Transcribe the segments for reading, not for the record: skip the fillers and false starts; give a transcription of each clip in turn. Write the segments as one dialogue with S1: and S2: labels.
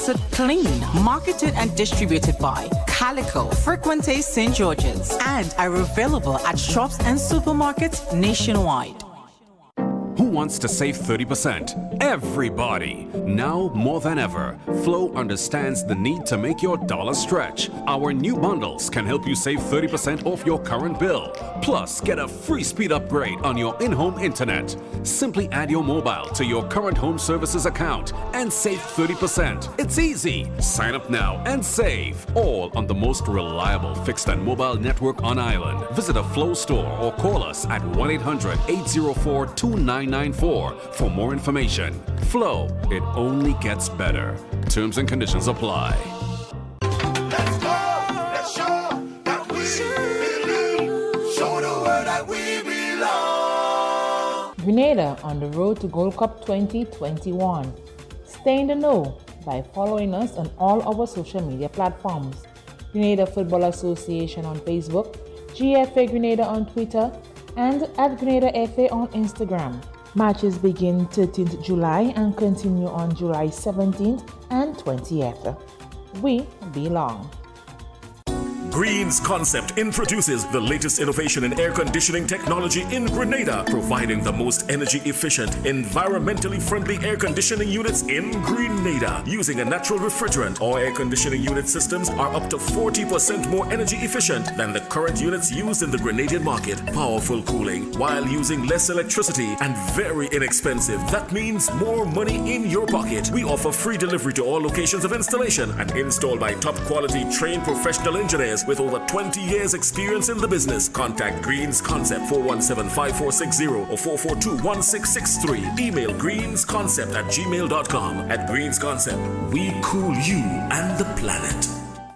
S1: Filtered clean. Marketed and distributed by Calico, Frequente St. George's, and are available at shops and supermarkets nationwide.
S2: Who wants to save 30%? Everybody! Now more than ever, Flow understands the need to make your dollar stretch. Our new bundles can help you save 30% off your current bill. Plus, get a free speed upgrade on your in-home internet. Simply add your mobile to your current home services account and save 30%. It's easy. Sign up now and save. All on the most reliable fixed and mobile network on island. Visit a Flow store or call us at 1-800-804-2994 for more information. Flow, it only gets better. Terms and conditions apply.
S3: Let's go, let's show that we belong. Show the world that we belong.
S4: Grenada on the road to Gold Cup 2021. Stay in the know by following us on all our social media platforms. Grenada Football Association on Facebook, GFA Grenada on Twitter, and at Grenada FA on Instagram. Matches begin 13th July and continue on July 17th and 20th. We belong.
S5: Green's Concept introduces the latest innovation in air conditioning technology in Grenada, providing the most energy efficient, environmentally friendly air conditioning units in Grenada. Using a natural refrigerant, all air conditioning unit systems are up to 40% more energy efficient than the current units used in the Grenadian market. Powerful cooling while using less electricity and very inexpensive. That means more money in your pocket. We offer free delivery to all locations of installation and installed by top quality trained professional engineers with over 20 years experience in the business. Contact Green's Concept 417-5460 or 442-1663. Email greensconcept@gmail.com. At Green's Concept, we cool you and the planet.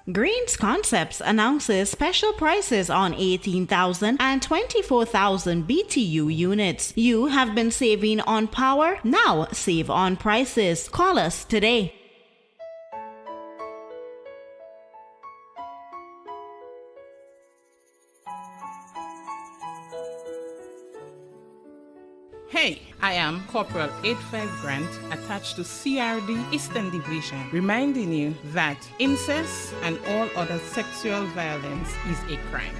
S6: Green's Concepts announces special prices on 18,000 and 24,000 BTU units. You have been saving on power, now save on prices. Call us today.
S7: Hey, I am Corporal 85 Grant, attached to CRD Eastern Division, reminding you that incest and all other sexual violence is a crime.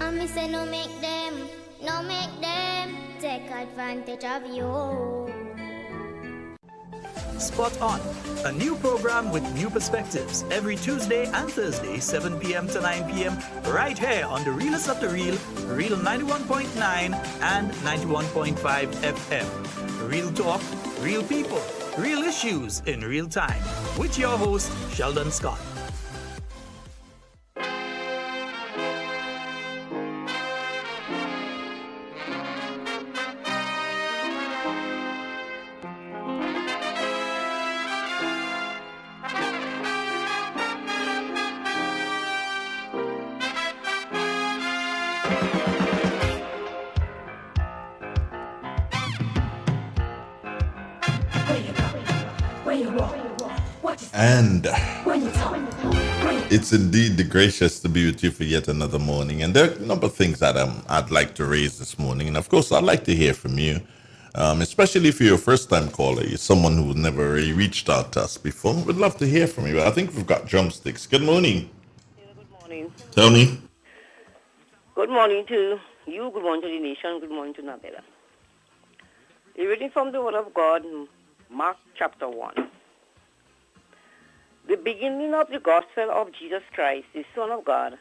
S8: And me say no make them take advantage of you.
S9: Spot On, a new program with new perspectives every Tuesday and Thursday, 7 p.m. to 9 p.m. right here on the Realest of the Real, Real 91.9 and 91.5 FM. Real talk, real people, real issues in real time. With your host, Sheldon Scott.
S10: And it's indeed gracious to be with you for yet another morning. And there are a number of things that I'd like to raise this morning. And of course, I'd like to hear from you, especially if you're a first-time caller. You're someone who never really reached out to us before. We'd love to hear from you. I think we've got drumsticks. Good morning.
S11: Yeah, good morning.
S10: Tell me.
S11: Good morning to you. Good morning to the nation. Good morning to Nabella. A reading from the Word of God, Mark chapter 1. The beginning of the gospel of Jesus Christ, the Son of God,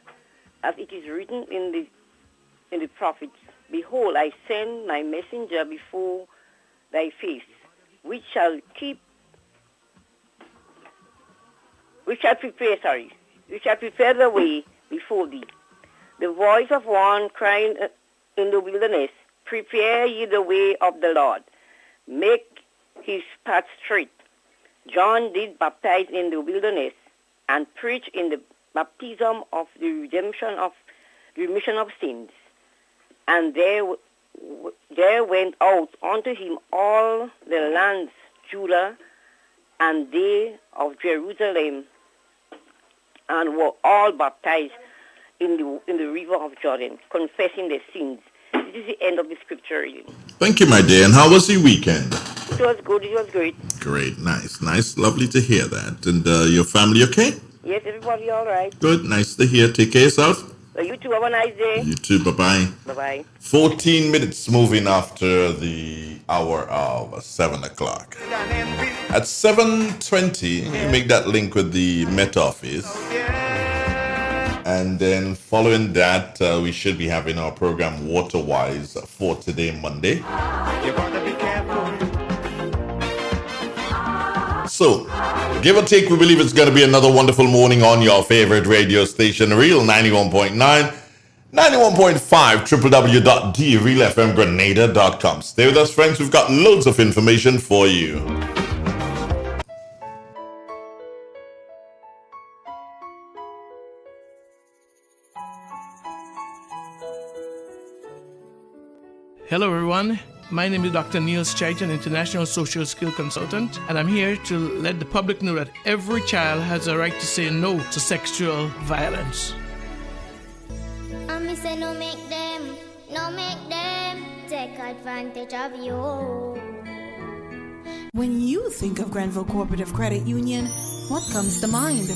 S11: as it is written in the prophets, Behold, I send my messenger before thy face, which shall prepare the way before thee. The voice of one crying in the wilderness, Prepare ye the way of the Lord, make his path straight. John did baptize in the wilderness and preach in the baptism of the remission of sins. And there went out unto him all the lands, Judah, and they of Jerusalem, and were all baptized in the river of Jordan, confessing their sins. This is the end of the scripture reading.
S10: Thank you, my dear. And how was your weekend?
S11: It was good. It was great.
S10: great. Nice. Lovely to hear that. And your family okay?
S11: Yes, everybody all right.
S10: Good. Nice to hear. Take care of yourself.
S11: You too. Have a nice day.
S10: You too. Bye-bye.
S11: Bye-bye.
S10: 14 minutes moving after the hour of 7 o'clock. At 7:20, you make that link with the Met Office. And then following that, we should be having our program Waterwise for today, Monday.
S3: You gotta be careful.
S10: So, give or take, we believe it's going to be another wonderful morning on your favorite radio station, Real 91.9, 91.5, www.therealfmgrenada.com. Stay with us, friends. We've got loads of information for you.
S12: Hello, everyone. My name is Dr. Neil Streit, an international social skill consultant, and I'm here to let the public know that every child has a right to say no to sexual violence.
S8: And me say no make them take advantage of you.
S13: When you think of Grenville Cooperative Credit Union, what comes to mind?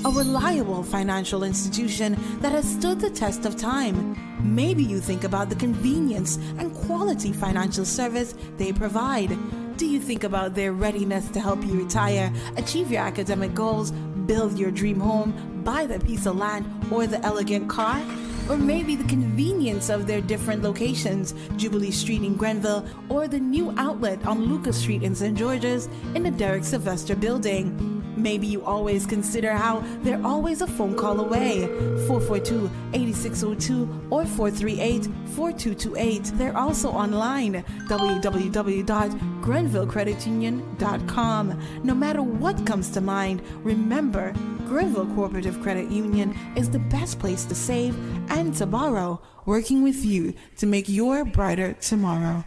S13: A reliable financial institution that has stood the test of time. Maybe you think about the convenience and quality financial service they provide. Do you think about their readiness to help you retire, achieve your academic goals, build your dream home, buy the piece of land, or the elegant car? Or maybe the convenience of their different locations, Jubilee Street in Grenville, or the new outlet on Lucas Street in St. George's in the Derek Sylvester building. Maybe you always consider how they're always a phone call away, 442-8602 or 438-4228. They're also online, www.grenvillecreditunion.com. No matter what comes to mind, remember, Grenville Cooperative Credit Union is the best place to save and to borrow, working with you to make your brighter tomorrow.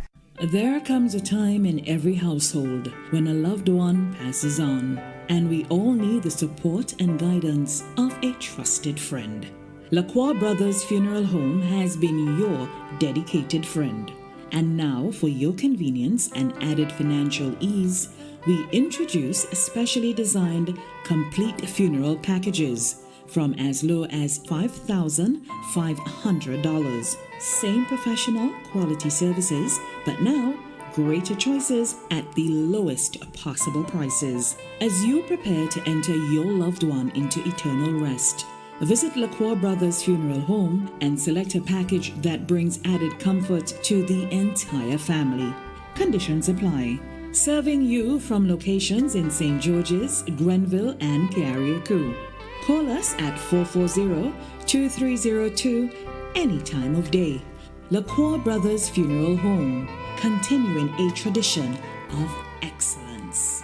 S14: There comes a time in every household when a loved one passes on, and we all need the support and guidance of a trusted friend. Lacroix Brothers Funeral Home has been your dedicated friend. And now, for your convenience and added financial ease, we introduce specially designed complete funeral packages from as low as $5,500. Same professional quality services, but now greater choices at the lowest possible prices. As you prepare to enter your loved one into eternal rest, visit Lacroix Brothers Funeral Home and select a package that brings added comfort to the entire family. Conditions apply. Serving you from locations in St. George's, Grenville, and Carriacou. Call us at 440-2302 any time of day. Lacroix Brothers Funeral Home, continuing a tradition of excellence.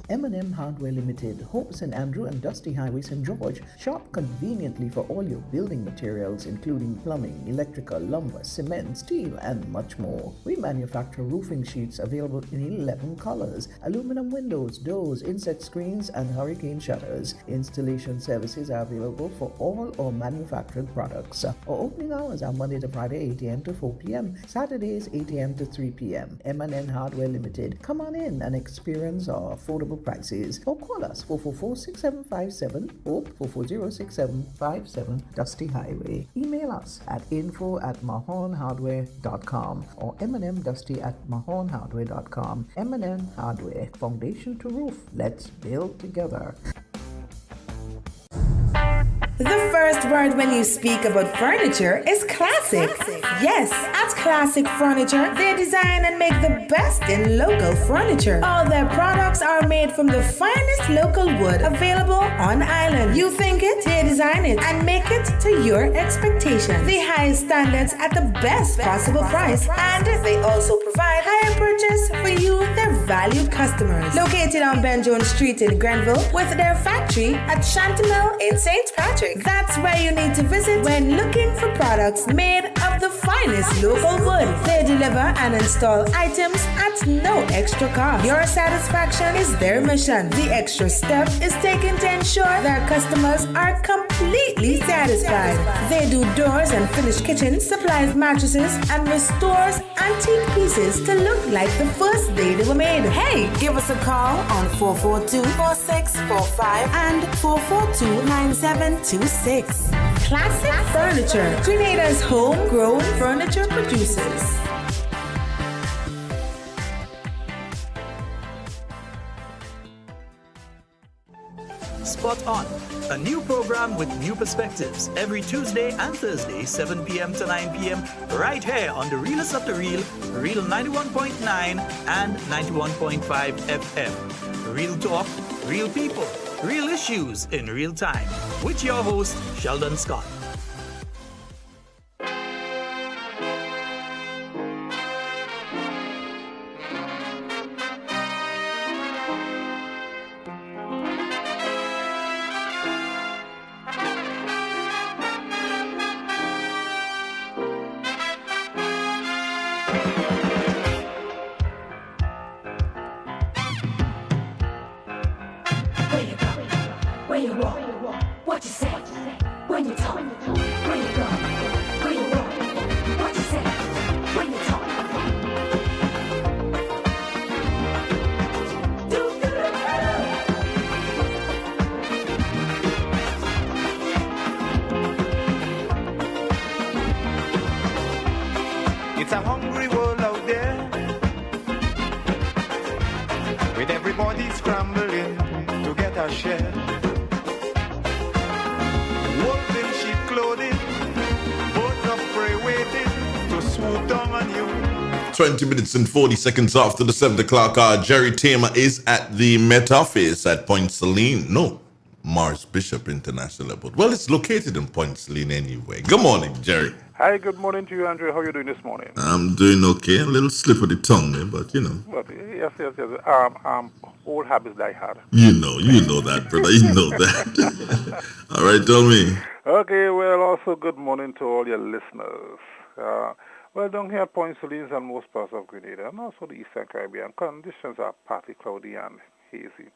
S15: M&M Hardware Limited, Hope St. Andrew and Dusty Highway, St. George. Shop conveniently for all your building materials, including plumbing, electrical, lumber, cement, steel, and much more. We manufacture roofing sheets available in 11 colors, aluminum windows, doors, inset screens, and hurricane shutters. Installation services are available for all our manufactured products. Our opening hours are Monday to Friday, 8 a.m. to 4 p.m., Saturdays, 8 a.m. to 3 p.m. M&M Hardware Limited. Come on in and experience our affordable prices, or call us 444-6757 or 440-6757 Dusty Highway. Email us at info@mahonhardware.com or mnmdusty@mahonhardware.com. M&M Hardware, foundation to roof. Let's build together.
S16: The first word when you speak about furniture is classic. Yes, at Classic Furniture, they design and make the best in local furniture. All their products are made from the finest local wood available on island. You think it, they design it and make it to your expectations. The highest standards at the best possible price, and they also provide higher purchase for you, their valued customers. Located on Ben Jones Street in Grenville, with their factory at Chantemelle in St. Patrick. That's where you need to visit when looking for products made of the the finest local wood. They deliver and install items at no extra cost. Your satisfaction is their mission. The extra step is taken to ensure their customers are completely satisfied. They do doors and finished kitchens, supplies mattresses, and restores antique pieces to look like the first day they were made. Hey, give us a call on 442-4645 and 442-9726. Classic Furniture, Grenada's homegrown furniture producers.
S9: Spot On, a new program with new perspectives every Tuesday and Thursday, 7 p.m. to 9 p.m. right here on the Realest of the Real, Real 91.9 and 91.5 FM. Real talk, real people, real issues in real time. With your host, Sheldon Scott.
S17: It's a hungry world out there, with everybody scrambling to get a share. Wolves in sheep clothing, birds of prey waiting to swoop down on you.
S10: 20 minutes and 40 seconds after the 7 o'clock hour, Jerry Tamer is at the Met Office at Point Saline. No, Morris Bishop International Airport. Well, it's located in Point Saline anyway. Good morning, Jerry.
S18: Hi, good morning to you, Andrew. How are you doing this morning?
S10: I'm doing okay. A little slip of the tongue there, but you know.
S18: But yes. Old habits die hard.
S10: You know that, brother. You know that. All right, tell me.
S18: Okay, well, also good morning to all your listeners. Well, down here at Point Saline and most parts of Grenada, and also the Eastern Caribbean, conditions are partly cloudy and hazy.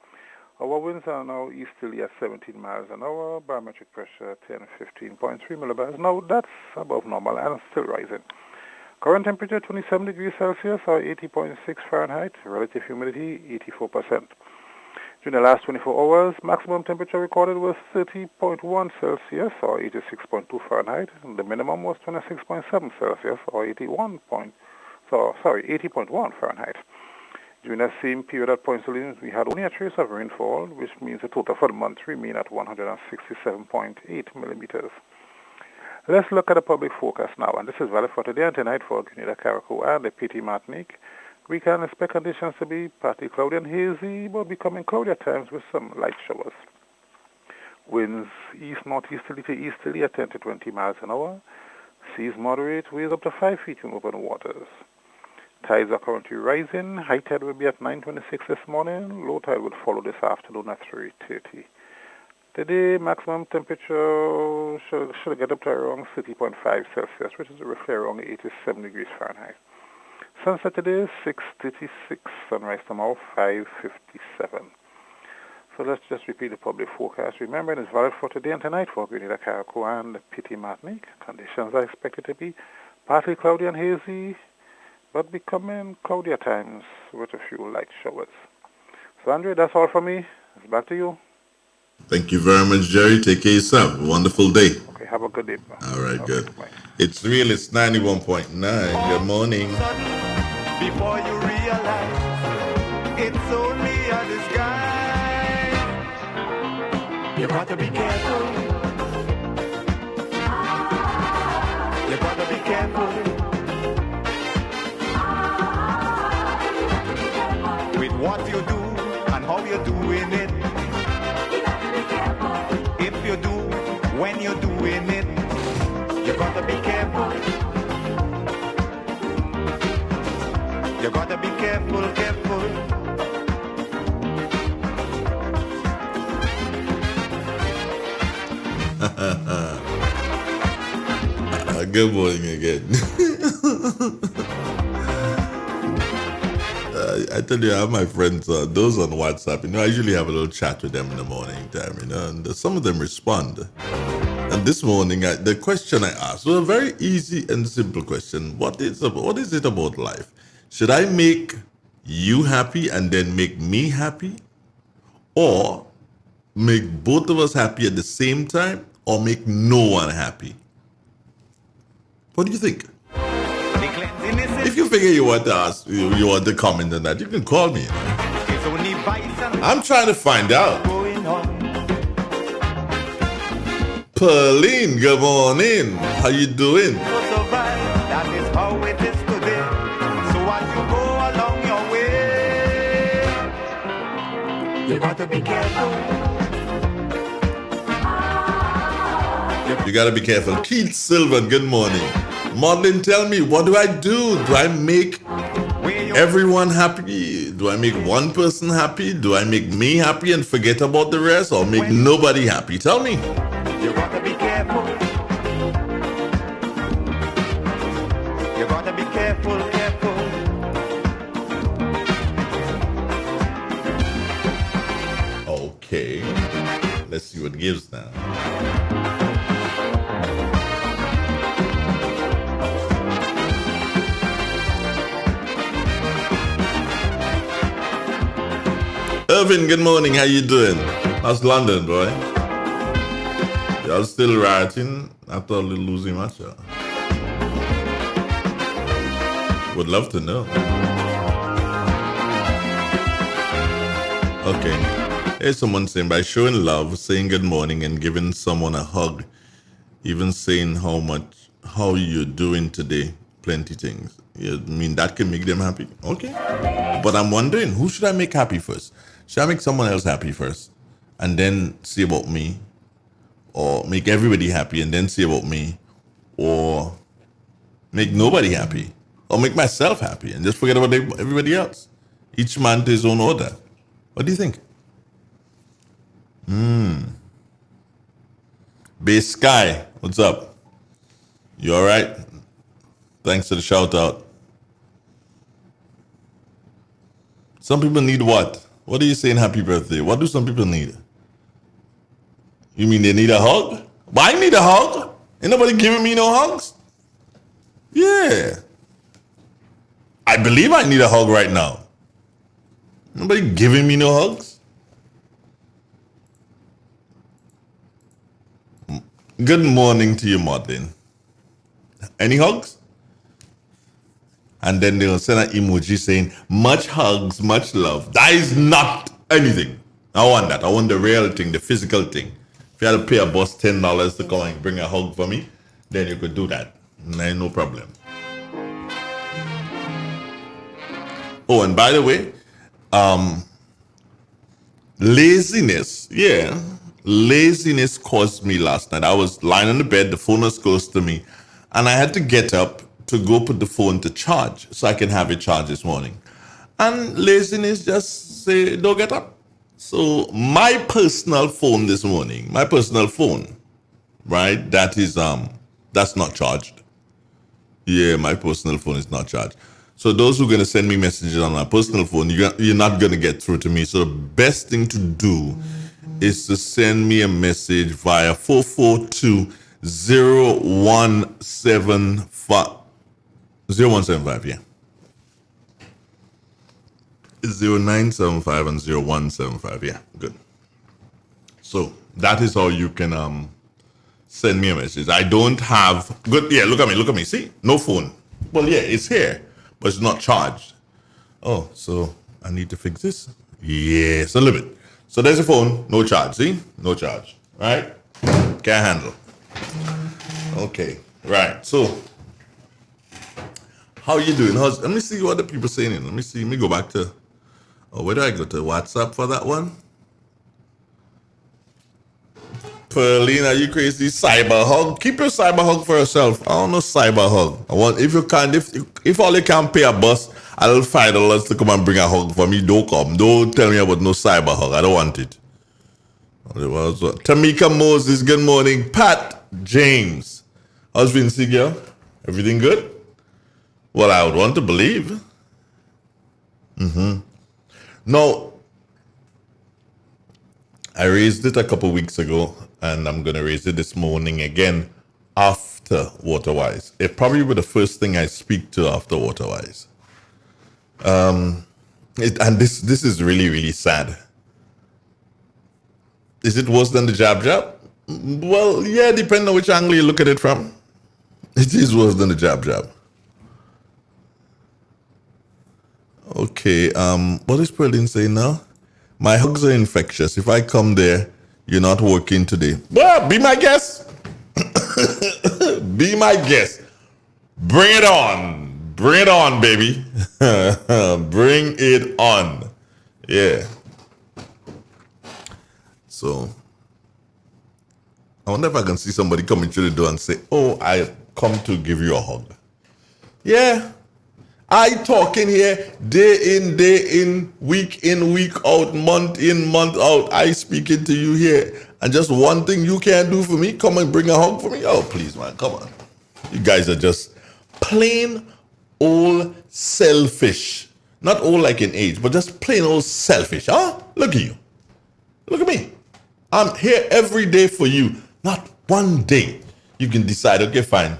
S18: Our winds are now easterly at 17 miles an hour, barometric pressure 15.3 millibars. Now that's above normal and still rising. Current temperature 27 degrees Celsius or 80.6 Fahrenheit, relative humidity 84%. During the last 24 hours, maximum temperature recorded was 30.1 Celsius or 86.2 Fahrenheit, and the minimum was 26.7 Celsius or 80.1 Fahrenheit. During that same period at Point Saline, we had only a trace of rainfall, which means the total for the month remained at 167.8 millimeters. Let's look at the public forecast now, and this is valid for today and tonight for Grenada, Carriacou, and the Petit Martinique. We can expect conditions to be partly cloudy and hazy, but becoming cloudy at times with some light showers. Winds east-northeasterly to easterly at 10 to 20 miles an hour. Seas moderate, waves up to 5 feet in open waters. Tides are currently rising. High tide will be at 9:26 this morning. Low tide will follow this afternoon at 3:30. Today, maximum temperature should get up to around 30.5 Celsius, which is roughly around 87 degrees Fahrenheit. Sunset today is 6:36. Sunrise tomorrow 5:57. So let's just repeat the public forecast. Remember, it is valid for today and tonight for Grenada, Carriacou, and Petit Martinique. Conditions are expected to be partly cloudy and hazy, but becoming cloudy at times with a few light showers. So, Andre, that's all from me. It's back to you.
S10: Thank you very much, Jerry. Take care of yourself. A wonderful day.
S18: Okay, have a good day.
S10: All right, good. It's real. It's 91.9. Good morning.
S17: Before you realize it's only a disguise, you gotta be careful. You gotta be careful. With what you do and how you're doing it. If you do, when you're doing it, you gotta be careful. You gotta be careful, careful.
S10: Good morning again. I tell you, I have my friends, those on WhatsApp, I usually have a little chat with them in the morning time, and some of them respond. And this morning, the question I asked was a very easy and simple question. What is it about life? Should I make you happy and then make me happy? Or make both of us happy at the same time? Or make no one happy? What do you think? If you figure you want to ask, you want to comment on that, you can call me. I'm trying to find out. Pauline, good morning. How you doing?
S17: That is how it is today. So as you go along your way, you got to be careful.
S10: You got to be careful. Keith Silver, good morning. Maudlin, tell me, what do I do? Do I make everyone happy? Do I make one person happy? Do I make me happy and forget about the rest? Or make nobody happy? Tell me.
S17: You got to be careful. You got to be careful, careful.
S10: Okay. Let's see what gives now. Irvin, good morning. How you doing? How's London, boy? Y'all still rioting after a little losing match? Would love to know. Okay. Here's someone saying, by showing love, saying good morning, and giving someone a hug, even saying how you're doing today, plenty things. You mean that can make them happy? Okay. But I'm wondering, who should I make happy first? Should I make someone else happy first and then see about me? Or make everybody happy and then see about me? Or make nobody happy? Or make myself happy and just forget about everybody else? Each man to his own order. What do you think? Bay Sky, what's up? You all right? Thanks for the shout out. Some people need what? What are you saying happy birthday? What do some people need? You mean they need a hug? Why need a hug? Ain't nobody giving me no hugs? Yeah. I believe I need a hug right now. Nobody giving me no hugs? Good morning to you, Maudlin. Any hugs? And then they'll send an emoji saying, much hugs, much love. That is not anything. I want that. I want the real thing, the physical thing. If you had to pay a boss $10 to come and bring a hug for me, then you could do that. No problem. Oh, and by the way, laziness. Yeah. Laziness caused me last night. I was lying on the bed, the phone was close to me, and I had to get up to go put the phone to charge so I can have it charged this morning. And laziness just say, don't get up. So my personal phone this morning, right? That is, that's not charged. Yeah, my personal phone is not charged. So those who are going to send me messages on my personal phone, you're not going to get through to me. So the best thing to do is to send me a message via 442-0175. 0175, yeah. 0975 and 0175, yeah, good. So that is how you can send me a message. I don't have, good, yeah, look at me, see? No phone. Well, yeah, it's here, but it's not charged. Oh, so I need to fix this? Yes, a little bit. So there's a phone, no charge, see? No charge, right? Can't handle. Okay, right, so how you doing? Let me see what the people saying. Let me go back to, where do I go to? WhatsApp for that one? Pearline, are you crazy? Cyber hug. Keep your cyber hug for yourself. I don't know cyber hug. I want, if you can, if all you can pay a bus, I'll $5 to come and bring a hug for me. Don't come. Don't tell me about no cyber hug. I don't want it. Tamika Moses, good morning. Pat James, How's Vinci, girl? Everything good? Well, I would want to believe. No, I raised it a couple weeks ago, and I'm going to raise it this morning again after Waterwise. It probably be the first thing I speak to after Waterwise. And this is really, really sad. Is it worse than the jab? Well, yeah, depending on which angle you look at it from. It is worse than the jab. Okay, what is Pearline saying now? My hugs are infectious. If I come there, you're not working today. Well, be my guest. Be my guest. Bring it on. Bring it on, baby. Bring it on. Yeah. So, I wonder if I can see somebody coming through the door and say, oh, I come to give you a hug. Yeah. I talking here day in, week in, week out, month in, month out. I speaking to you here. And just one thing you can't do for me, come and bring a hug for me? Oh, please, man, come on. You guys are just plain old selfish. Not old like in age, but just plain old selfish, huh? Look at you. Look at me. I'm here every day for you. Not one day you can decide, okay, fine.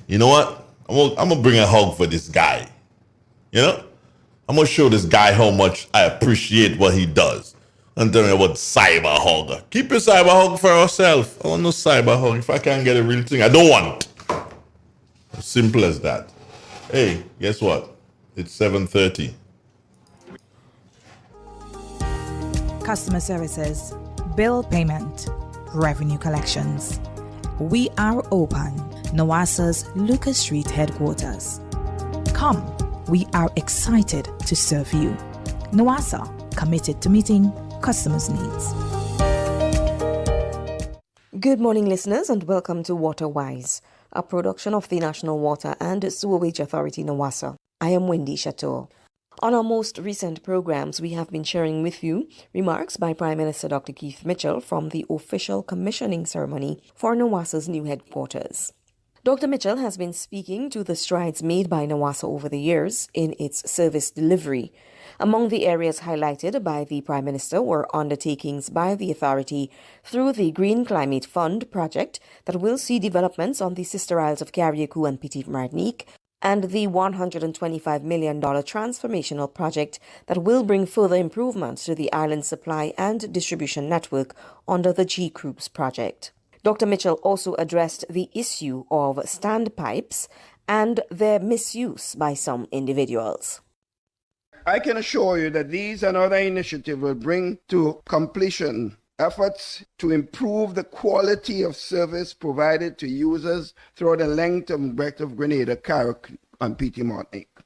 S10: You know what? I'm going to bring a hug for this guy. You know? I'm going to show this guy how much I appreciate what he does. And tell me about cyber hug. Keep your cyber hug for yourself. I want no cyber hug. If I can't get a real thing, I don't want. As simple as that. Hey, guess what? It's 7:30.
S19: Customer services, bill payment, revenue collections. We are open. NOASA's Lucas Street headquarters. Come, we are excited to serve you. NOASA, committed to meeting customers' needs.
S20: Good morning, listeners, and welcome to WaterWise, a production of the National Water and Sewerage Authority, NOASA. I am Wendy Chateau. On our most recent programs, we have been sharing with you remarks by Prime Minister Dr. Keith Mitchell from the official commissioning ceremony for NOASA's new headquarters. Dr. Mitchell has been speaking to the strides made by NOASA over the years in its service delivery. Among the areas highlighted by the Prime Minister were undertakings by the authority through the Green Climate Fund project that will see developments on the sister isles of Carriacou and Petite Martinique, and the $125 million transformational project that will bring further improvements to the island's supply and distribution network under the G-Cruise project. Dr. Mitchell also addressed the issue of standpipes and their misuse by some individuals.
S21: I can assure you that these and other initiatives will bring to completion efforts to improve the quality of service provided to users throughout the length and breadth of Grenada, Carriacou, and Petite Martinique.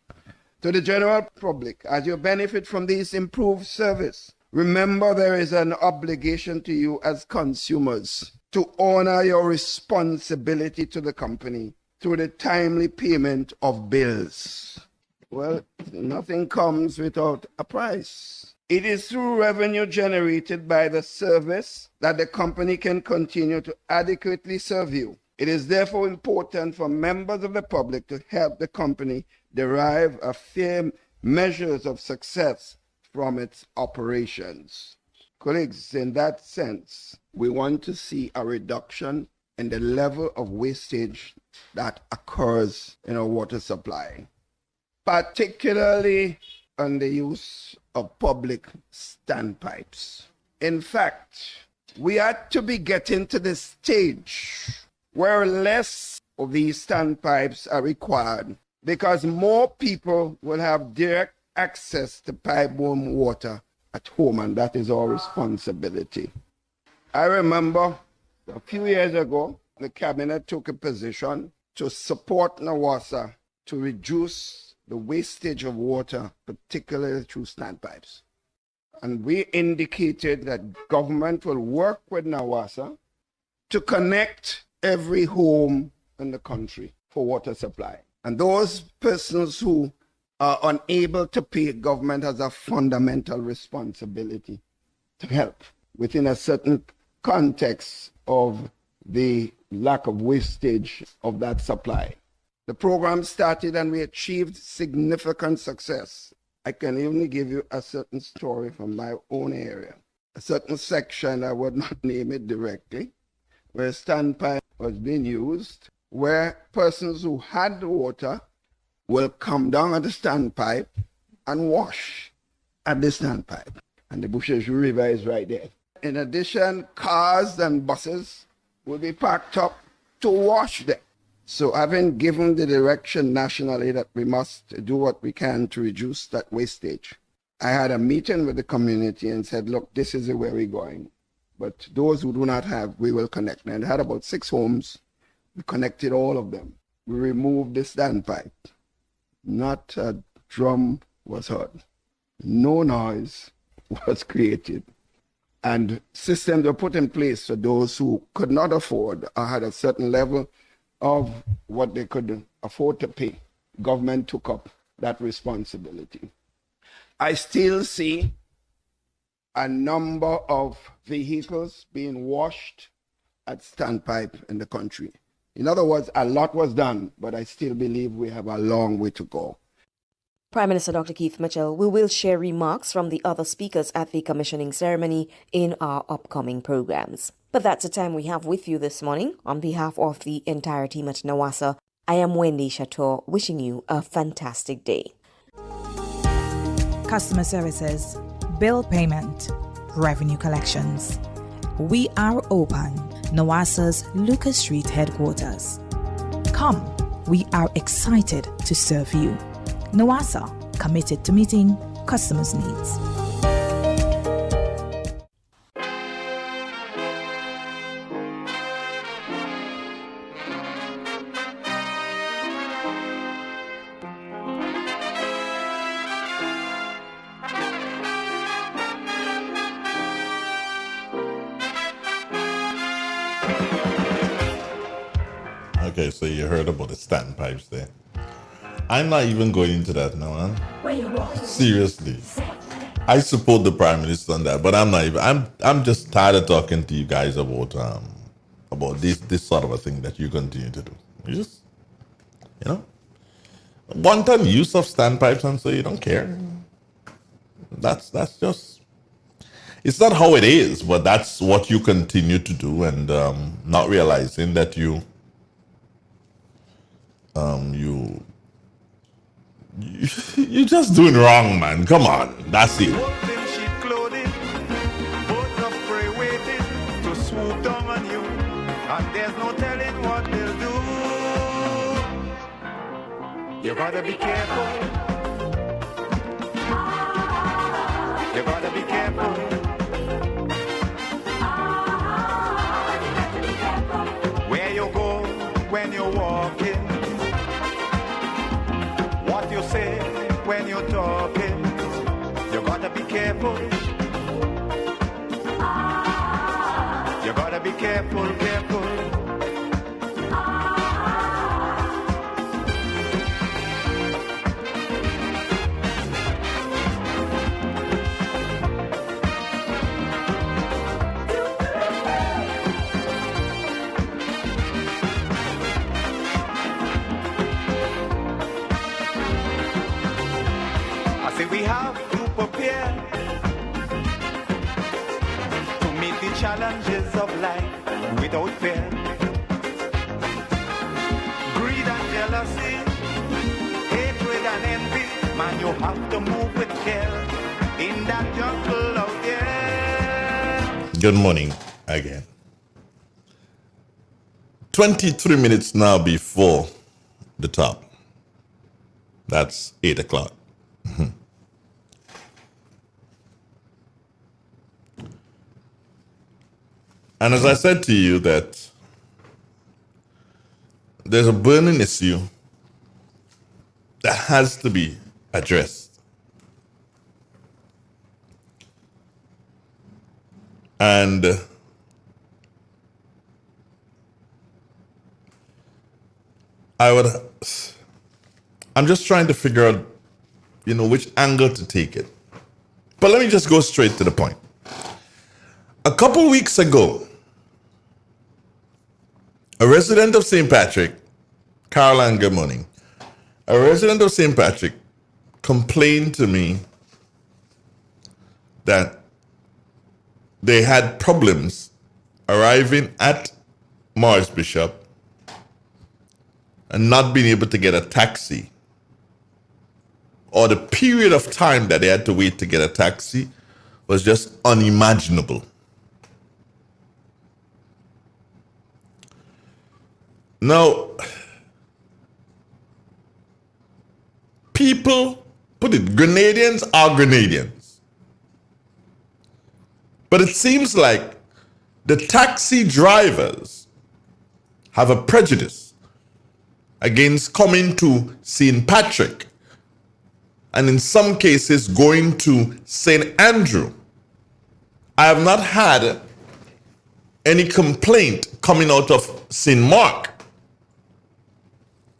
S21: To the general public, as you benefit from this improved service, remember there is an obligation to you as consumers to honor your responsibility to the company through the timely payment of bills. Well, nothing comes without a price. It is through revenue generated by the service that the company can continue to adequately serve you. It is therefore important for members of the public to help the company derive a fair measures of success from its operations. Colleagues, in that sense, we want to see a reduction in the level of wastage that occurs in our water supply, particularly on the use of public standpipes. In fact, we ought to be getting to the stage where less of these standpipes are required because more people will have direct access to pipe-borne water at home, and that is our responsibility. I remember a few years ago, the cabinet took a position to support NOASA to reduce the wastage of water, particularly through standpipes. And we indicated that government will work with NOASA to connect every home in the country for water supply. And those persons who are unable to pay, government has a fundamental responsibility to help within a certain context of the lack of wastage of that supply. The program started and we achieved significant success. I can only give you a certain story from my own area. A certain section, I would not name it directly, where standpipe was being used, where persons who had water will come down at the standpipe and wash at the standpipe. And the Bushes River is right there. In addition, cars and buses will be parked up to wash them. So having given the direction nationally that we must do what we can to reduce that wastage, I had a meeting with the community and said, look, this is where we're going. But those who do not have, we will connect. And I had about 6 homes. We connected all of them. We removed the standpipe. Not a drum was heard. No noise was created. And systems were put in place for those who could not afford or had a certain level of what they could afford to pay. Government took up that responsibility. I still see a number of vehicles being washed at standpipe in the country. In other words, a lot was done, but I still believe we have a long way to go.
S20: Prime Minister Dr. Keith Mitchell, we will share remarks from the other speakers at the commissioning ceremony in our upcoming programs. But that's the time we have with you this morning. On behalf of the entire team at NWASA, I am Wendy Chateau, wishing you a fantastic day.
S19: Customer services, bill payment, revenue collections. We are open. NWASA's Lucas Street headquarters. Come, we are excited to serve you. NWASA, committed to meeting customers' needs.
S10: Okay, so you heard about the standpipes there. I'm not even going into that now, huh? Seriously. I support the Prime Minister on that, but I'm not even. I'm just tired of talking to you guys about this sort of a thing that you continue to do. You just, one-time use of standpipes, and so you don't care. That's just. It's not how it is, but that's what you continue to do, and not realizing that you're just doing wrong, man. Come on, that's it.
S17: And there's no telling what they'll do. You gotta be careful. You gotta be careful. Where you go when you're walking, what you say when you're talking, you gotta be careful. You gotta be careful, careful. I say we have to prepare to meet the challenges of life without fear. Greed and jealousy, hatred and envy, man, you have to move with care in that jungle out there.
S10: Good morning again. 23 minutes now before the top. That's 8 o'clock. And as I said to you that there's a burning issue that has to be addressed. And I'm just trying to figure out, which angle to take it. But let me just go straight to the point. A couple weeks ago, A resident of St. Patrick, Caroline, good morning. A resident of St. Patrick complained to me that they had problems arriving at Morris Bishop and not being able to get a taxi, or the period of time that they had to wait to get a taxi was just unimaginable. Now, people, put it, Grenadians are Grenadians. But it seems like the taxi drivers have a prejudice against coming to St. Patrick and in some cases going to St. Andrew. I have not had any complaint coming out of St. Mark.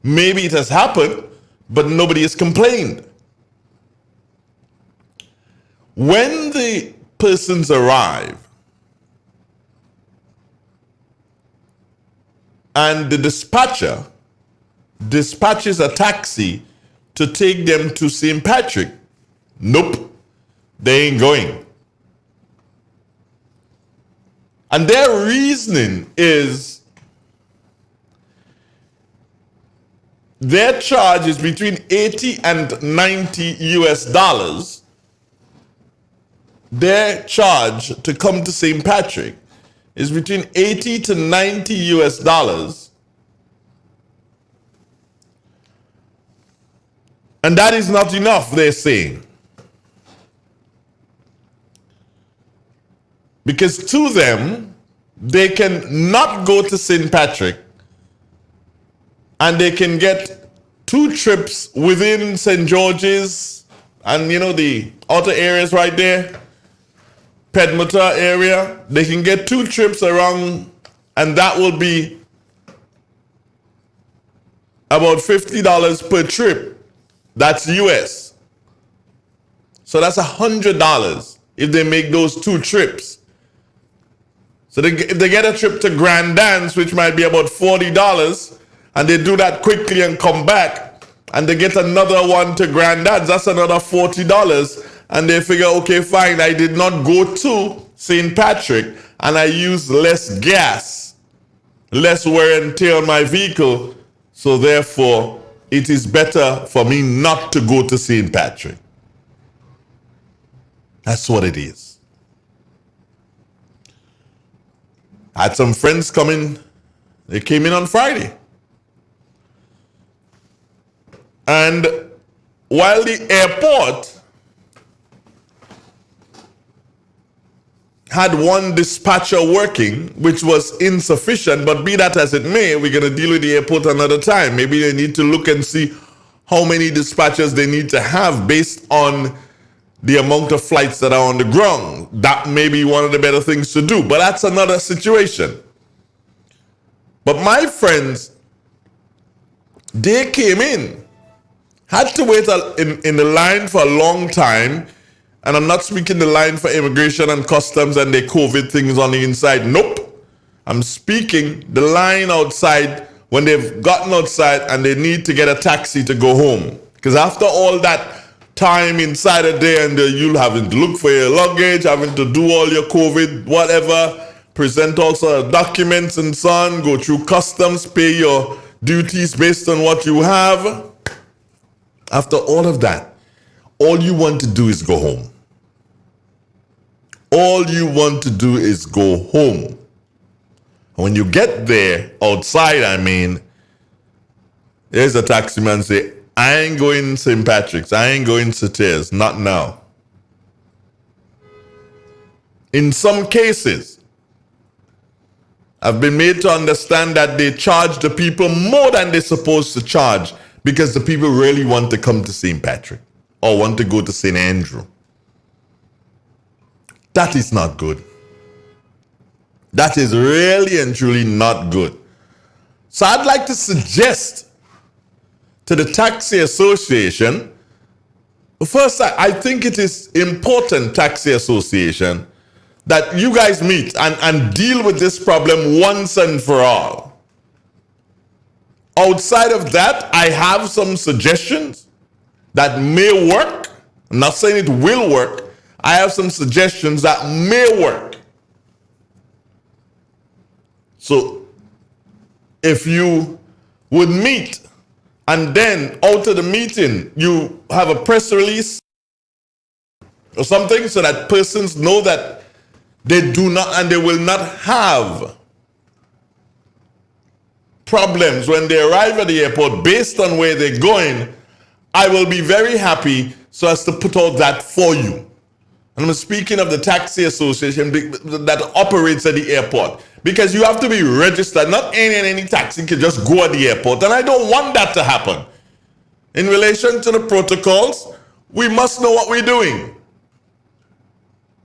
S10: Maybe it has happened, but nobody has complained. When the persons arrive and the dispatcher dispatches a taxi to take them to St. Patrick, nope, they ain't going. And their reasoning is their charge is between 80 and 90 US dollars. Their charge to come to St. Patrick is between 80 to 90 US dollars. And that is not enough, they're saying. Because to them, they can not go to St. Patrick and they can get 2 trips within St. George's and, the outer areas right there, Pedmota area. They can get 2 trips around, and that will be about $50 per trip. That's US. So that's $100 if they make those 2 trips. So if they get a trip to Grand Dance, which might be about $40, and they do that quickly and come back, and they get another one to Grand Dance, that's another $40. And they figure, okay, fine, I did not go to St. Patrick, and I used less gas, less wear and tear on my vehicle, so therefore it is better for me not to go to St. Patrick. That's what it is. I had some friends come in. They came in on Friday. And while the airport had one dispatcher working, which was insufficient, but be that as it may, we're going to deal with the airport another time. Maybe they need to look and see how many dispatchers they need to have based on the amount of flights that are on the ground. That may be one of the better things to do, but that's another situation. But my friends, they came in, had to wait in the line for a long time, and I'm not speaking the line for immigration and customs and the COVID things on the inside. Nope. I'm speaking the line outside when they've gotten outside and they need to get a taxi to go home. Because after all that time inside a day, and you'll having to look for your luggage, having to do all your COVID, whatever, present all sort of documents and so on, go through customs, pay your duties based on what you have. After all of that, all you want to do is go home. All you want to do is go home. When you get there, outside, there's a taximan say, I ain't going St. Patrick's, I ain't going Sauters, not now. In some cases, I've been made to understand that they charge the people more than they're supposed to charge because the people really want to come to St. Patrick or want to go to St. Andrew. That is not good. That is really and truly not good. So I'd like to suggest to the Taxi Association, first, I think it is important, Taxi Association, that you guys meet and deal with this problem once and for all. Outside of that, I have some suggestions that may work. I'm not saying it will work. I have some suggestions that may work. So if you would meet and then out of the meeting you have a press release or something so that persons know that they do not and they will not have problems when they arrive at the airport based on where they're going, I will be very happy so as to put out that for you. And I'm speaking of the taxi association that operates at the airport, because you have to be registered. Not any taxi can just go at the airport, and I don't want that to happen. In relation to the protocols, we must know what we're doing.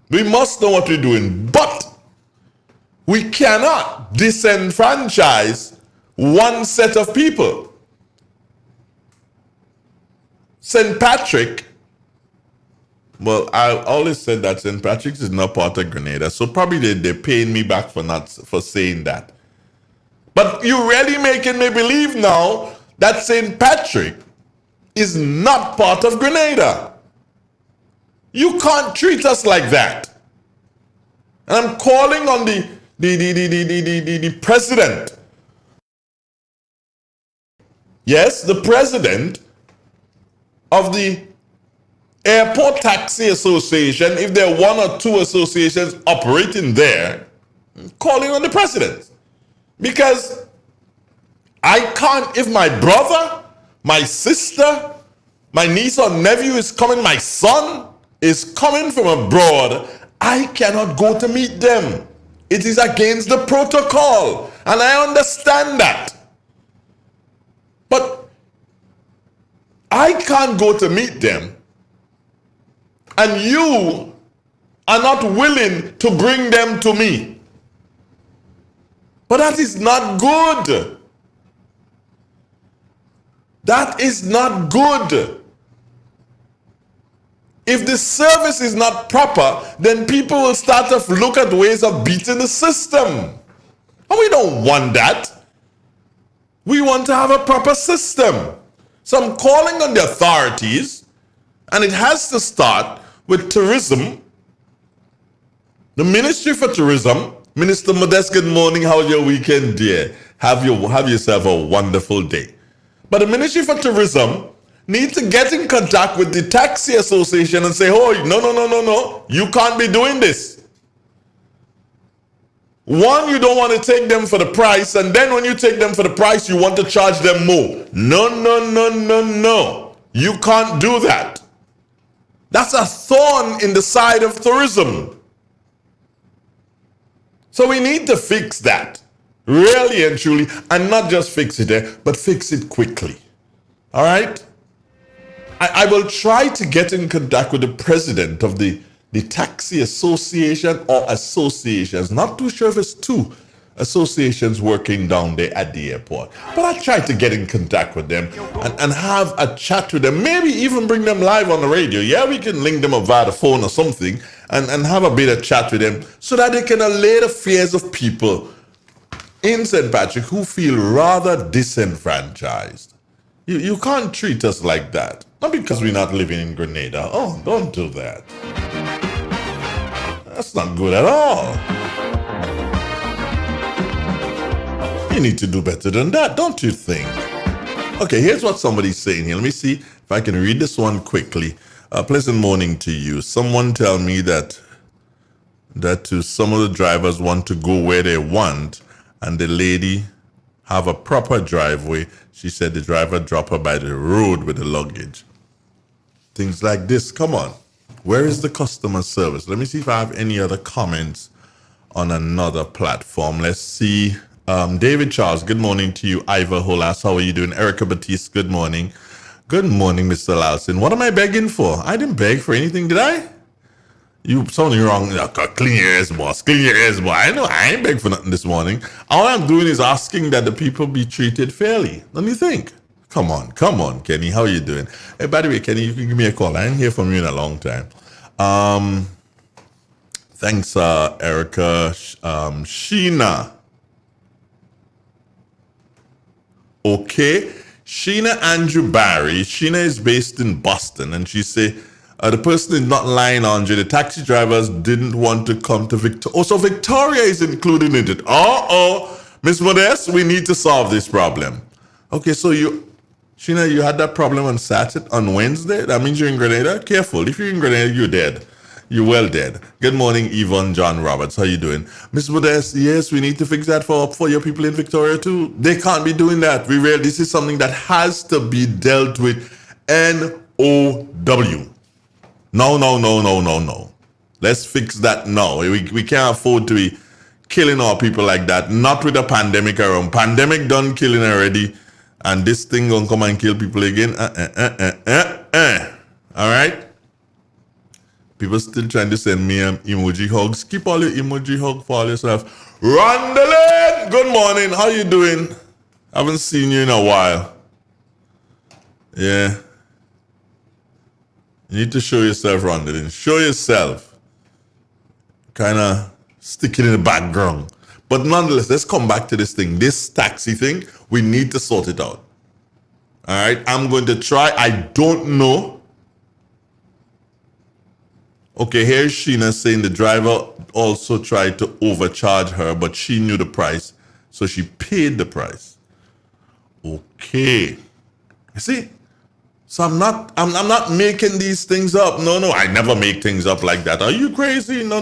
S10: We must know what we're doing, but we cannot disenfranchise one set of people. St. Patrick, well, I always said that St. Patrick's is not part of Grenada, so probably they're paying me back for saying that. But you're really making me believe now that St. Patrick is not part of Grenada. You can't treat us like that. And I'm calling on the president. Yes, the president of the Airport Taxi Association, if there are one or two associations operating there, calling on the president. Because I can't, if my brother, my sister, my niece or nephew is coming, my son is coming from abroad, I cannot go to meet them. It is against the protocol, and I understand that. But I can't go to meet them, and you are not willing to bring them to me. But that is not good. That is not good. If the service is not proper, then people will start to look at ways of beating the system. And we don't want that. We want to have a proper system. So I'm calling on the authorities, and it has to start with tourism. The Ministry for Tourism, Minister Modest, good morning. How was your weekend, dear? Have yourself a wonderful day. But the Ministry for Tourism needs to get in contact with the Taxi Association and say, oh, no, you can't be doing this. One, you don't want to take them for the price, and then when you take them for the price, you want to charge them more. No. You can't do that. That's a thorn in the side of tourism. So we need to fix that, really and truly, and not just fix it there, but fix it quickly. All right? I will try to get in contact with the president of the Taxi Association or associations. Not too sure if it's two associations working down there at the airport. But I try to get in contact with them and have a chat with them. Maybe even bring them live on the radio. Yeah, we can link them up via the phone or something and have a bit of chat with them so that they can allay the fears of people in St. Patrick who feel rather disenfranchised. You can't treat us like that. Not because we're not living in Grenada. Oh, don't do that. That's not good at all. You need to do better than that, don't you think? Okay, here's what somebody's saying here. Let me see if I can read this one quickly. Pleasant morning to you. Someone tell me that to some of the drivers want to go where they want, and the lady have a proper driveway. She said the driver drop her by the road with the luggage. Things like this. Come on. Where is the customer service? Let me see if I have any other comments on another platform. Let's see. David Charles, good morning to you. Ivor Holas, how are you doing? Erica Batiste, good morning. Good morning, Mr. Lawson. What am I begging for? I didn't beg for anything, did I? You something wrong. Clean your ears, boss. Clean your ears, boss. I know I ain't begging for nothing this morning. All I'm doing is asking that the people be treated fairly. Don't you think? Come on, Kenny. How are you doing? Hey, by the way, Kenny, you can give me a call. I didn't hear from you in a long time. Thanks, Erica. Sheena. Okay. Sheena Andrew Barry. Sheena is based in Boston, and she say the person is not lying, Andre. The taxi drivers didn't want to come to Victoria. Oh, so Victoria is included in it. Miss Modeste, we need to solve this problem. Okay, so Sheena, you had that problem on Wednesday? That means you're in Grenada? Careful. If you're in Grenada, you're dead. You're well dead. Good morning, Yvonne John Roberts. How you doing? Miss Modeste, yes, we need to fix that for your people in Victoria too. They can't be doing that. This is something that has to be dealt with. NOW. No. Let's fix that now. We can't afford to be killing our people like that. Not with a pandemic around. Pandemic done killing already. And this thing gonna come and kill people again. All right? People still trying to send me emoji hugs. Keep all your emoji hug for all yourself. Rondalyn, good morning. How you doing? Haven't seen you in a while. Yeah. You need to show yourself, Rondalyn. Show yourself. Kind of stick it in the background. But nonetheless, let's come back to this thing. This taxi thing, we need to sort it out. All right? I'm going to try. I don't know. Okay, here's Sheena saying the driver also tried to overcharge her, but she knew the price, so she paid the price. Okay. You see? So I'm not making these things up. No, I never make things up like that. Are you crazy? No.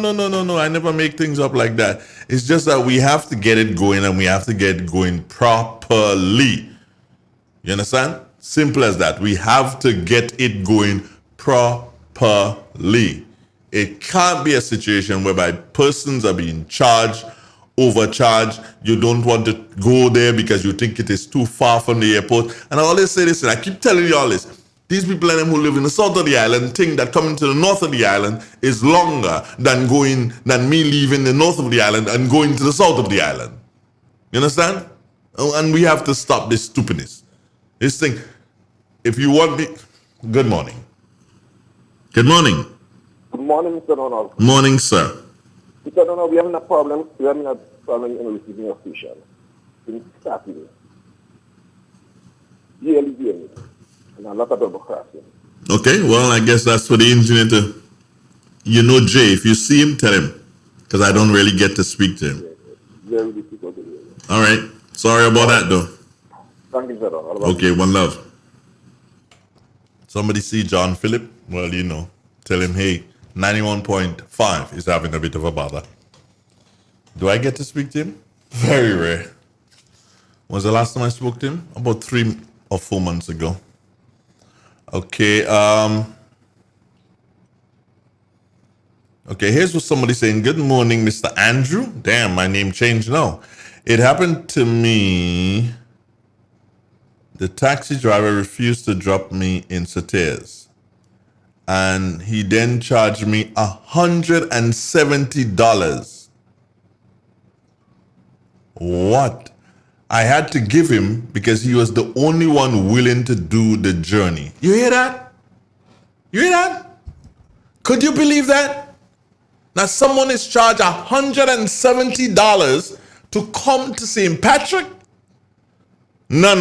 S10: I never make things up like that. It's just that we have to get it going, and we have to get it going properly. You understand? Simple as that. We have to get it going properly. It can't be a situation whereby persons are being charged, overcharged. You don't want to go there because you think it is too far from the airport. And I always say this, and I keep telling you all this. These people who live in the south of the island think that coming to the north of the island is longer than me leaving the north of the island and going to the south of the island. You understand? And we have to stop this stupidness. This thing, if you want me... Good morning. Good morning.
S1: Good morning, Mr. Donald.
S10: Morning, sir.
S1: Mr. Donald, we having a problem. We having a problem in receiving official. In Saturday. Yearly. And a lot of double crossing.
S10: Okay, well, I guess that's for the engineer to... You know Jay, if you see him, tell him. Because I don't really get to speak to him.
S1: Very difficult to hear.
S10: All right. Sorry about that, though.
S1: Thank you, sir.
S10: Okay, one love. Somebody see John Phillip? Well, you know. Tell him, hey, 91.5 is having a bit of a bother. Do I get to speak to him? Very rare. When's the last time I spoke to him? About 3 or 4 months ago. Okay, here's what somebody saying. Good morning, Mr. Andrew. Damn, my name changed now. It happened to me. The taxi driver refused to drop me in Sateers. And he then charged me $170. What? I had to give him because he was the only one willing to do the journey. You hear that? You hear that? Could you believe that? Now someone is charged $170 to come to St. Patrick? No.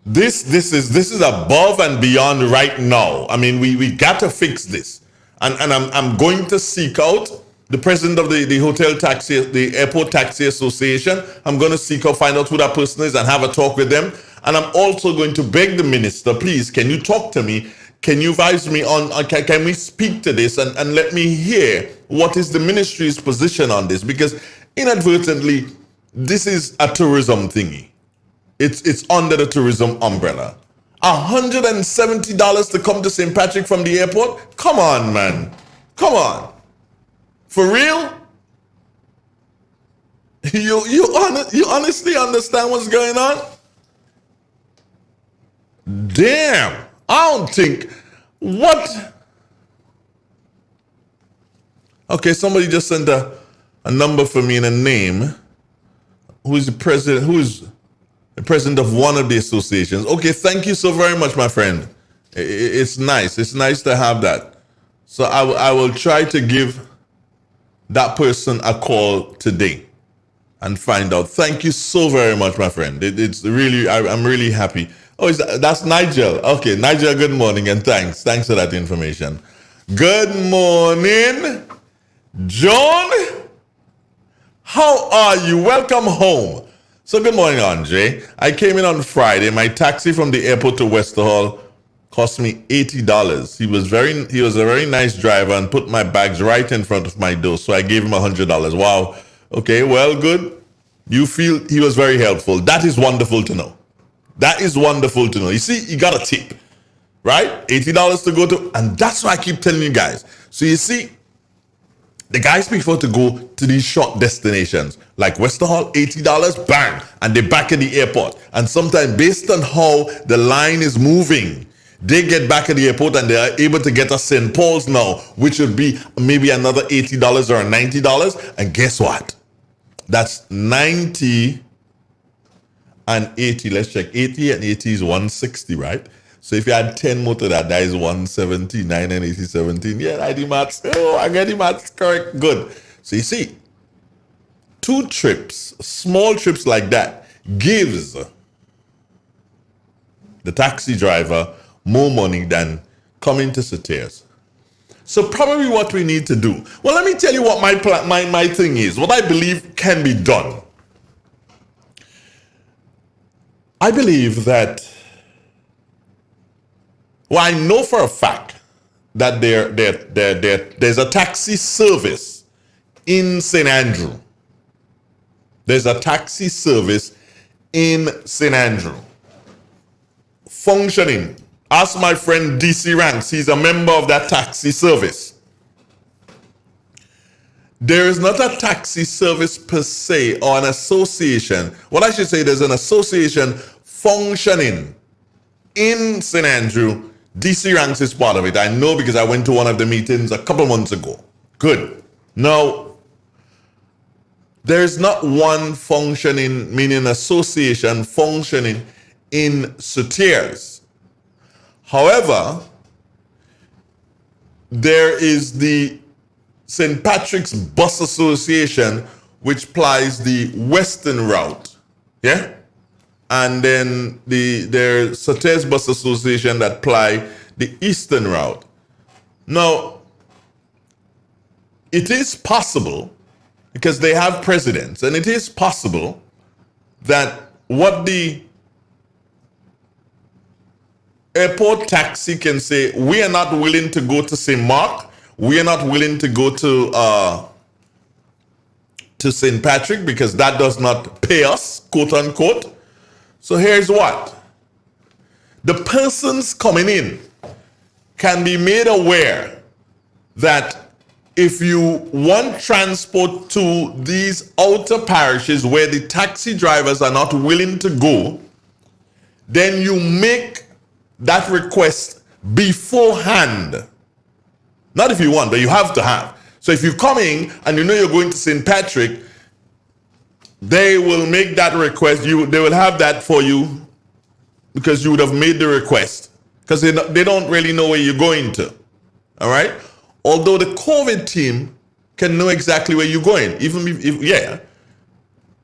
S10: This is above and beyond right now. I mean, we got to fix this. And I'm going to seek out the president of the airport taxi association. I'm going to find out who that person is and have a talk with them. And I'm also going to beg the minister, please, can you talk to me? Can you advise me on, can we speak to this and let me hear what is the ministry's position on this? Because inadvertently, this is a tourism thingy. It's under the tourism umbrella. $170 to come to St. Patrick from the airport? Come on, man. Come on. For real? You honestly understand what's going on? Damn. I don't think. What? Okay, somebody just sent a number for me and a name. Who is the president of one of the associations. Okay, thank you so very much, my friend. It's nice. It's nice to have that. So I will try to give that person a call today. and find out. Thank you so very much, my friend. It's really, I'm really happy. Oh, that's Nigel. Okay, Nigel, good morning and thanks. Thanks for that information. Good morning, John. How are you? Welcome home. So good morning, Andre. I came in on Friday. My taxi from the airport to Westerhall cost me $80. He was a very nice driver and put my bags right in front of my door. So I gave him $100. Wow. Okay, well, good. You feel he was very helpful. That is wonderful to know. That is wonderful to know. You see, you got a tip, right? $80 to go to, and that's why I keep telling you guys. So you see, the guys prefer to go to these short destinations like Westerhall, $80, bang, and they're back at the airport. And sometimes based on how the line is moving, they get back at the airport and they are able to get us St. Paul's now, which would be maybe another $80 or $90. And guess what? That's 90 and 80. Let's check. 80 and 80 is 160, right? So if you add 10 more to that, that is 170. 9 and 80, 17. Yeah, I do maths. Oh, I get the maths correct. Good. So you see, 2 trips, small trips like that, gives the taxi driver more money than coming to Soteas. So probably what we need to do. Well, let me tell you what my thing is. What I believe can be done. I believe that. Well, I know for a fact that there's a taxi service in St. Andrew. There's a taxi service in St. Andrew functioning. Ask my friend DC Ranks. He's a member of that taxi service. There is not a taxi service per se or an association. What I should say, there's an association functioning in St. Andrew. DC Ranks is part of it. I know because I went to one of the meetings a couple months ago. Good. Now, there's not one functioning, meaning association functioning in Soteas. However, there is the St. Patrick's Bus Association, which plies the western route. Yeah? And then there's Soteas Bus Association that ply the eastern route. Now, it is possible, because they have presidents, and it is possible that what the airport taxi can say, we are not willing to go to St. Mark, we are not willing to go to St. Patrick because that does not pay us, quote unquote. So here's what. The persons coming in can be made aware that if you want transport to these outer parishes where the taxi drivers are not willing to go, then you make that request beforehand. Not if you want, but you have to have. So if you're coming and you know you're going to St. Patrick, they will make that request. They will have that for you because you would have made the request. Because they don't really know where you're going to. All right? Although the COVID team can know exactly where you're going, even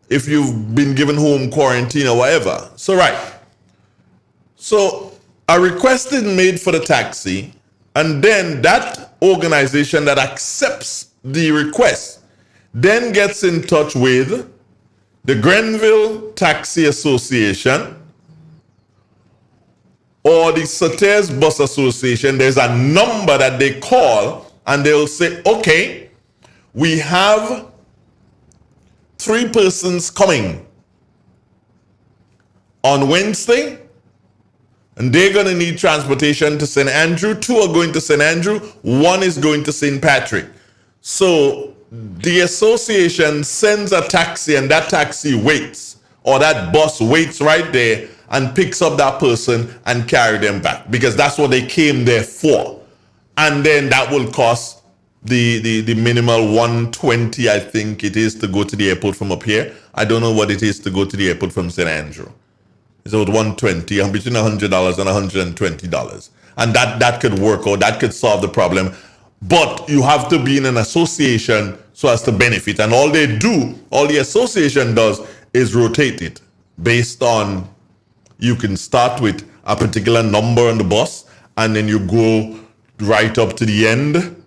S10: if you've been given home quarantine or whatever. So, right. So, a request is made for the taxi, and then that organization that accepts the request then gets in touch with the Grenville Taxi Association or the Soteas Bus Association. There's a number that they call and they'll say, okay, we have 3 persons coming on Wednesday, and they're going to need transportation to St. Andrew. 2 are going to St. Andrew. 1 is going to St. Patrick. So the association sends a taxi, and that taxi waits, or that bus waits right there and picks up that person and carry them back, because that's what they came there for. And then that will cost the minimal $120, I think it is, to go to the airport from up here. I don't know what it is to go to the airport from St. Andrew. It's about $120, between $100 and $120. And that could work out, that could solve the problem. But you have to be in an association so as to benefit. And all the association does is rotate it based on, you can start with a particular number on the bus and then you go right up to the end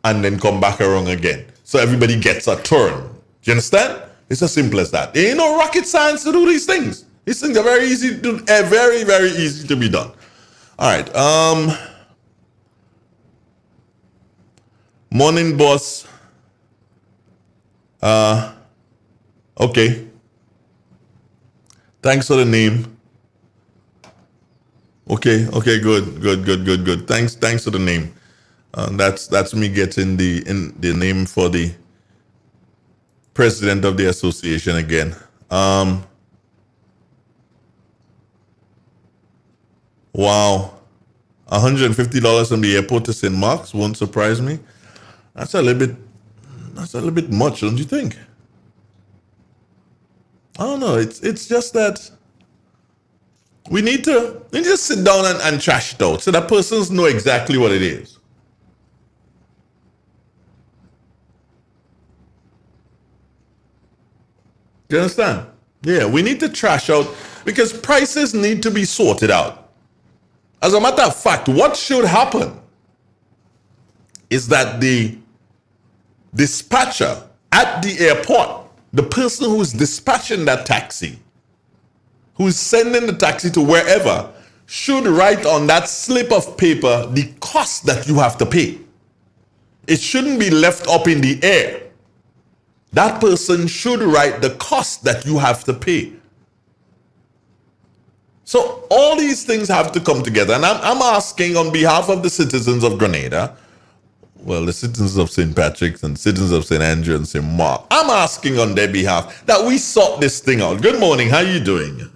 S10: and then come back around again. So everybody gets a turn. Do you understand? It's as simple as that. There ain't no rocket science to do these things. These things are very easy to do, very, very easy to be done. All right. Morning, boss. Okay. Thanks for the name. Okay, good. Thanks for the name. That's me getting the name for the president of the association again. Wow, $150 from the airport to St. Mark's won't surprise me. That's a little bit much, don't you think? I don't know. It's just that we need to sit down and trash it out so that persons know exactly what it is. Do you understand? Yeah, we need to trash out because prices need to be sorted out. As a matter of fact, what should happen is that the dispatcher at the airport, the person who's dispatching that taxi, who's sending the taxi to wherever, should write on that slip of paper the cost that you have to pay. It shouldn't be left up in the air. That person should write the cost that you have to pay. So all these things have to come together. And I'm asking on behalf of the citizens of Grenada, well, the citizens of St. Patrick's and citizens of St. Andrew and St. Mark, I'm asking on their behalf that we sort this thing out. Good morning. How are you doing?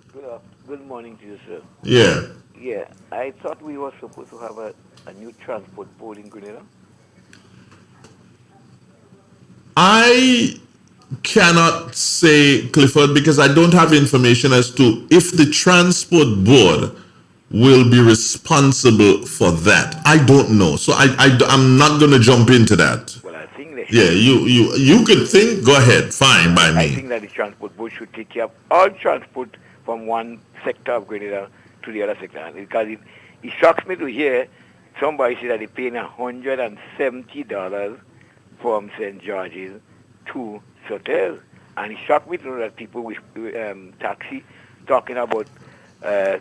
S2: Good morning to you, sir.
S10: Yeah.
S2: Yeah, I thought we were supposed to have a new transport board in Grenada.
S10: I cannot say, Clifford, because I don't have information as to if the transport board will be responsible for that. I don't know. So I'm not going to jump into that.
S2: Well, I think they should.
S10: Yeah, you could think, go ahead, fine by me.
S2: I think that the transport board should take care of all transport from one sector of Grenada to the other sector. Because it shocks me to hear somebody say that they're paying $170 from St. George's to Sotel. And it shocked me to know that people with taxi talking about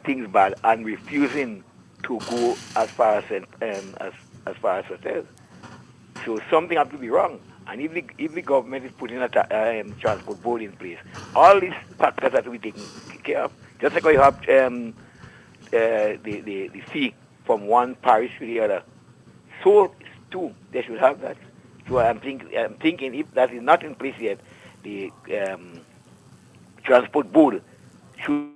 S2: things bad and refusing to go as far as Sotel. So something has to be wrong. And if the government is putting a transport board in place, all these factors have to be taken care of. Just like you have the fee from one parish to the other, so too they should have that. So I'm thinking if that is not in place yet, the transport board should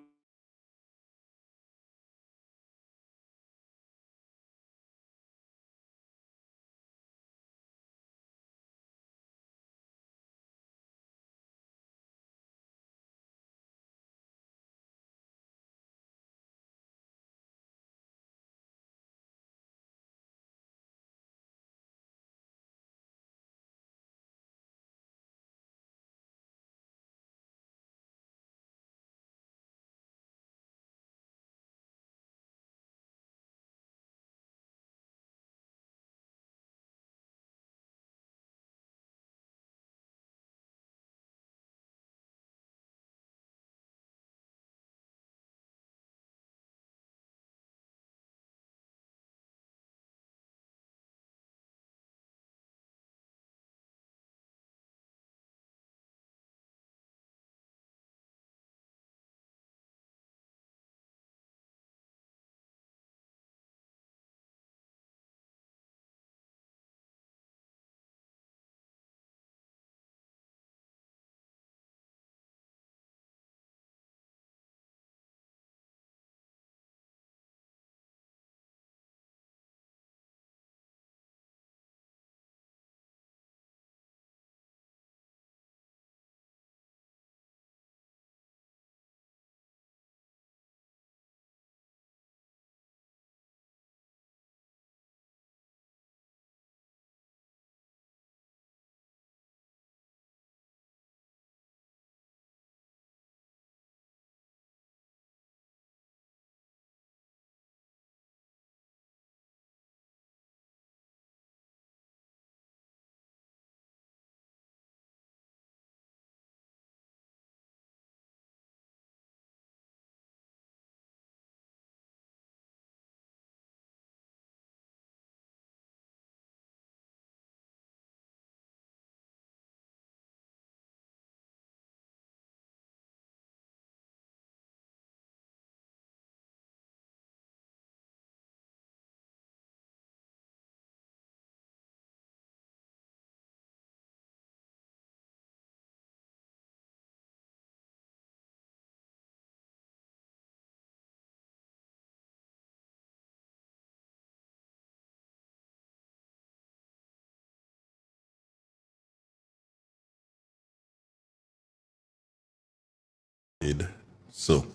S10: So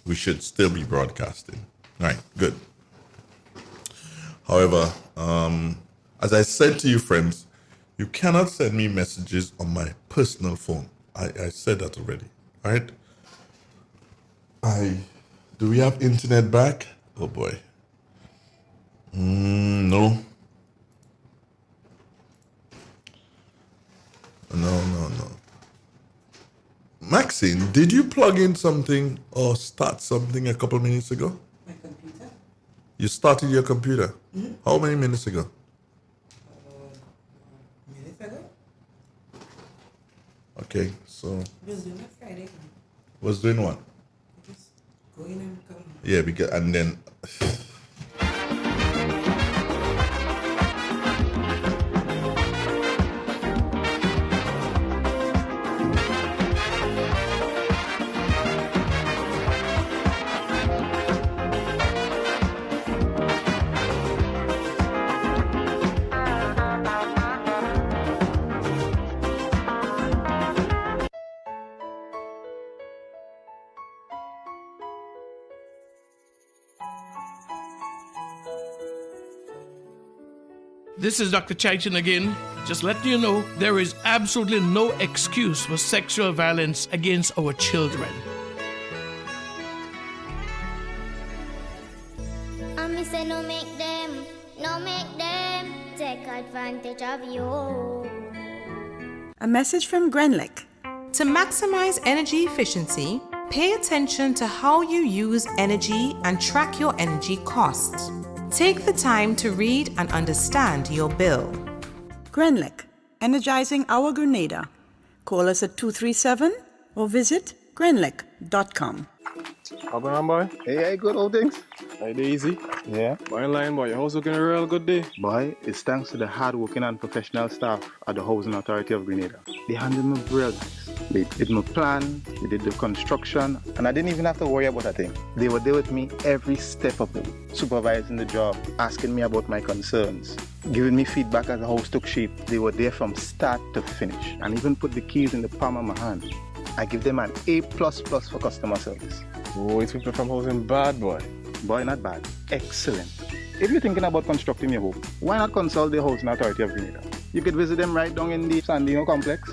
S10: we should still be broadcasting. All right, good. However, as I said to you, friends, you cannot send me messages on my personal phone. I said that already. All right. Do we have internet back? Oh boy. No. No. Maxine, did you plug in something or start something a couple minutes ago?
S4: My computer.
S10: You started your computer?
S4: Mm-hmm.
S10: How many minutes ago?
S4: Minutes ago.
S10: Okay, so...
S4: Was doing it Friday.
S10: Was doing what?
S4: Just going and coming.
S10: Yeah, because, and then...
S12: This is Dr. Chaitin again. Just letting you know there is absolutely no excuse for sexual violence against our children.
S8: And me say no make them take advantage of you.
S22: A message from Grenlick.
S23: To maximize energy efficiency, pay attention to how you use energy and track your energy costs. Take the time to read and understand your bill.
S22: Grenlick, energizing our Grenada. Call us at 237 or visit grenlick.com.
S24: How going on, boy? Hey, good old things. Hey, they easy? Yeah. Boy, line, boy, your house looking a real good day. Boy, it's thanks to the hard-working and professional staff at the Housing Authority of Grenada. They handled me real nice. They did my plan, they did the construction, and I didn't even have to worry about a thing. They were there with me every step of the way, supervising the job, asking me about my concerns, giving me feedback as the house took shape. They were there from start to finish, and even put the keys in the palm of my hand. I give them an A++ for customer service. Oh, it's people from housing bad, boy. Boy, not bad. Excellent. If you're thinking about constructing your home, why not consult the Housing Authority of Grenada? You could visit them right down in the Sandino complex,